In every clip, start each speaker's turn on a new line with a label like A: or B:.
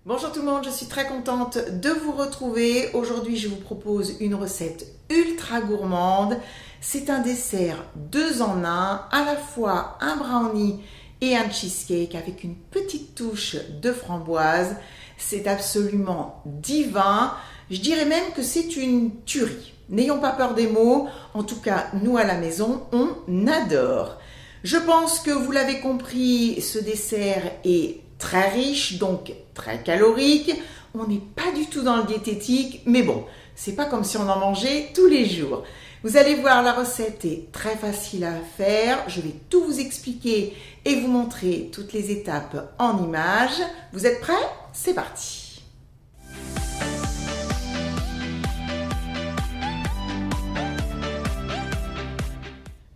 A: Bonjour tout le monde, je suis très contente de vous retrouver. Aujourd'hui, je vous propose une recette ultra gourmande. C'est un dessert 2 en 1, à la fois un brownie et un cheesecake avec une petite touche de framboise. C'est absolument divin. Je dirais même que c'est une tuerie. N'ayons pas peur des mots. En tout cas, nous à la maison, on adore. Je pense que vous l'avez compris, ce dessert est très riche, donc très calorique. On n'est pas du tout dans le diététique, mais bon, c'est pas comme si on en mangeait tous les jours. Vous allez voir, la recette est très facile à faire. Je vais tout vous expliquer et vous montrer toutes les étapes en images. Vous êtes prêts? C'est parti!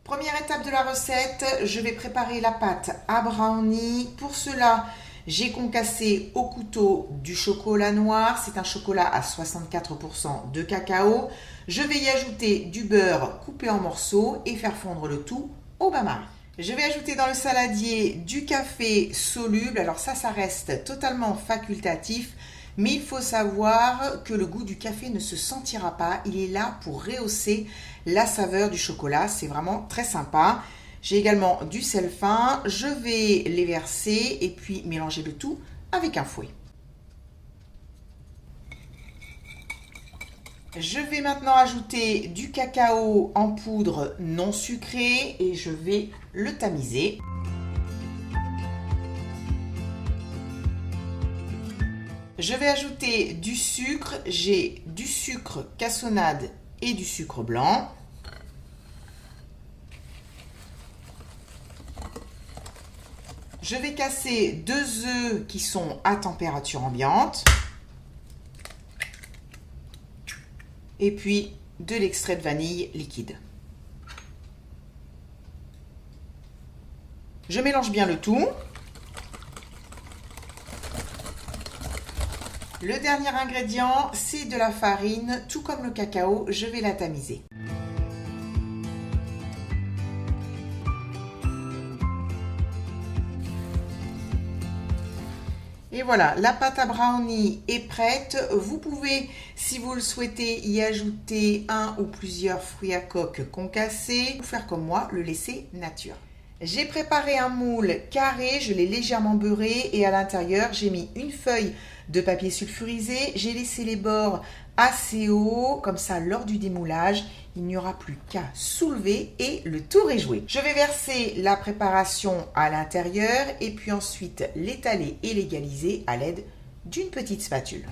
A: Première étape de la recette, je vais préparer la pâte à brownie. Pour cela, j'ai concassé au couteau du chocolat noir. C'est un chocolat à 64% de cacao. Je vais y ajouter du beurre coupé en morceaux et faire fondre le tout au bain-marie. Je vais ajouter dans le saladier du café soluble. Alors ça reste totalement facultatif. Mais il faut savoir que le goût du café ne se sentira pas. Il est là pour rehausser la saveur du chocolat. C'est vraiment très sympa. J'ai également du sel fin. Je vais les verser et puis mélanger le tout avec un fouet. Je vais maintenant ajouter du cacao en poudre non sucré et je vais le tamiser. Je vais ajouter du sucre. J'ai du sucre cassonade et du sucre blanc. Je vais casser 2 œufs qui sont à température ambiante. Et puis de l'extrait de vanille liquide. Je mélange bien le tout. Le dernier ingrédient, c'est de la farine, tout comme le cacao, je vais la tamiser. Et voilà, la pâte à brownie est prête. Vous pouvez, si vous le souhaitez, y ajouter un ou plusieurs fruits à coque concassés ou faire comme moi, le laisser nature. J'ai préparé un moule carré, je l'ai légèrement beurré et à l'intérieur, j'ai mis une feuille de papier sulfurisé. J'ai laissé les bords assez hauts, comme ça lors du démoulage, il n'y aura plus qu'à soulever et le tour est joué. Je vais verser la préparation à l'intérieur et puis ensuite l'étaler et l'égaliser à l'aide d'une petite spatule.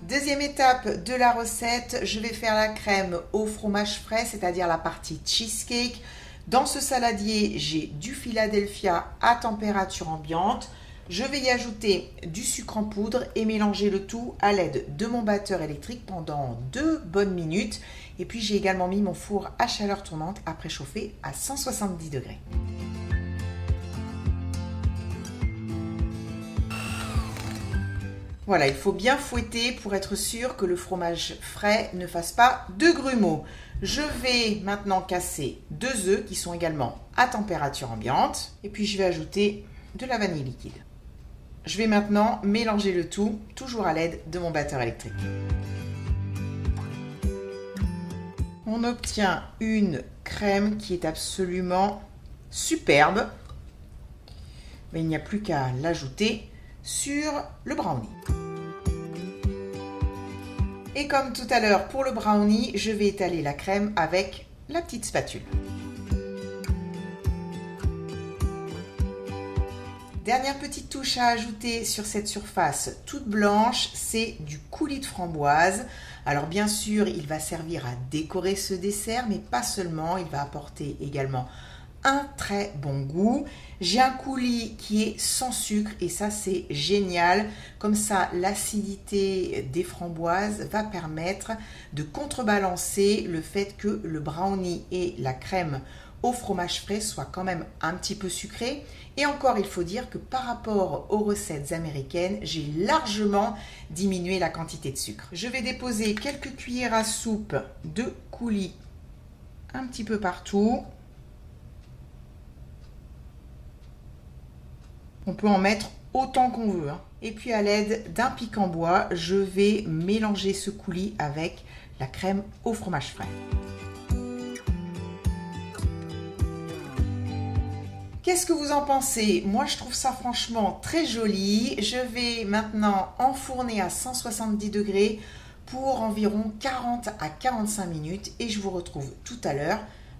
A: Deuxième étape de la recette, je vais faire la crème au fromage frais, c'est-à-dire la partie cheesecake. Dans ce saladier, j'ai du Philadelphia à température ambiante. Je vais y ajouter du sucre en poudre et mélanger le tout à l'aide de mon batteur électrique pendant 2 bonnes minutes. Et puis j'ai également mis mon four à chaleur tournante à préchauffer à 170 degrés. Voilà, il faut bien fouetter pour être sûr que le fromage frais ne fasse pas de grumeaux. Je vais maintenant casser 2 œufs qui sont également à température ambiante. Et puis je vais ajouter de la vanille liquide. Je vais maintenant mélanger le tout, toujours à l'aide de mon batteur électrique. On obtient une crème qui est absolument superbe. Mais il n'y a plus qu'à l'ajouter sur le brownie. Et comme tout à l'heure pour le brownie, je vais étaler la crème avec la petite spatule. Dernière petite touche à ajouter sur cette surface toute blanche, c'est du coulis de framboise. Alors bien sûr, il va servir à décorer ce dessert, mais pas seulement, il va apporter également un très bon goût. J'ai un coulis qui est sans sucre et ça c'est génial. Comme ça, l'acidité des framboises va permettre de contrebalancer le fait que le brownie et la crème au fromage frais soient quand même un petit peu sucrés. Et encore, il faut dire que par rapport aux recettes américaines, j'ai largement diminué la quantité de sucre. Je vais déposer quelques cuillères à soupe de coulis un petit peu partout. On peut en mettre autant qu'on veut, hein. Et puis à l'aide d'un pic en bois, je vais mélanger ce coulis avec la crème au fromage frais. Qu'est-ce que vous en pensez? Moi, je trouve ça franchement très joli. Je vais maintenant enfourner à 170 degrés pour environ 40 à 45 minutes et je vous retrouve tout à l'heure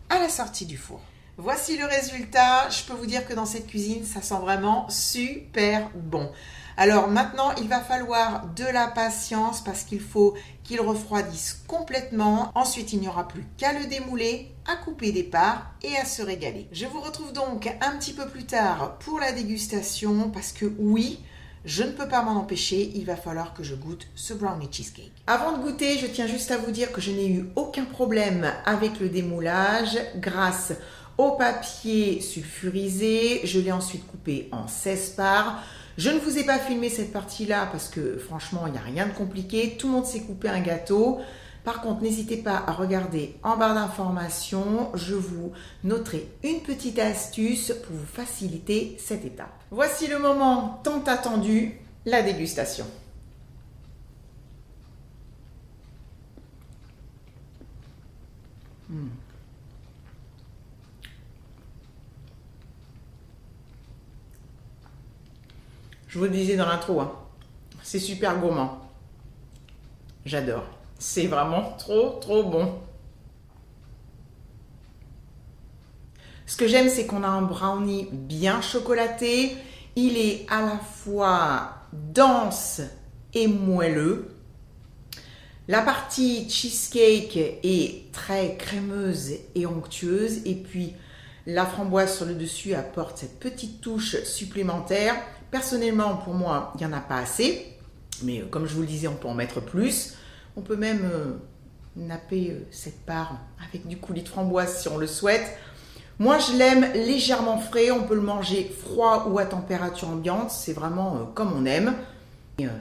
A: à la sortie du four. Voici le résultat. Je peux vous dire que dans cette cuisine, ça sent vraiment super bon. Alors maintenant, il va falloir de la patience parce qu'il faut qu'il refroidisse complètement. Ensuite, il n'y aura plus qu'à le démouler, à couper des parts et à se régaler. Je vous retrouve donc un petit peu plus tard pour la dégustation parce que oui, je ne peux pas m'en empêcher, il va falloir que je goûte ce brownie cheesecake. Avant de goûter, je tiens juste à vous dire que je n'ai eu aucun problème avec le démoulage grâce au papier sulfurisé. Je l'ai ensuite coupé en 16 parts. Je ne vous ai pas filmé cette partie-là parce que franchement, il n'y a rien de compliqué. Tout le monde sait couper un gâteau. Par contre, n'hésitez pas à regarder en barre d'informations. Je vous noterai une petite astuce pour vous faciliter cette étape. Voici le moment tant attendu, la dégustation. Je vous le disais dans l'intro, hein, c'est super gourmand. J'adore. C'est vraiment trop bon. Ce que j'aime, c'est qu'on a un brownie bien chocolaté. Il est à la fois dense et moelleux. La partie cheesecake est très crémeuse et onctueuse. Et puis, la framboise sur le dessus apporte cette petite touche supplémentaire. Personnellement, pour moi, il n'y en a pas assez. Mais comme je vous le disais, on peut en mettre plus. On peut même napper cette part avec du coulis de framboise si on le souhaite. Moi, je l'aime légèrement frais. On peut le manger froid ou à température ambiante. C'est vraiment comme on aime.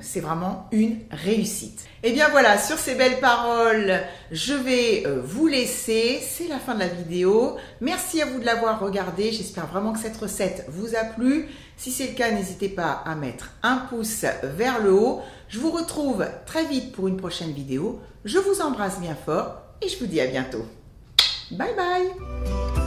A: C'est vraiment une réussite. Et bien voilà, sur ces belles paroles, je vais vous laisser. C'est la fin de la vidéo. Merci à vous de l'avoir regardé. J'espère vraiment que cette recette vous a plu. Si c'est le cas, n'hésitez pas à mettre un pouce vers le haut. Je vous retrouve très vite pour une prochaine vidéo. Je vous embrasse bien fort et je vous dis à bientôt. Bye bye!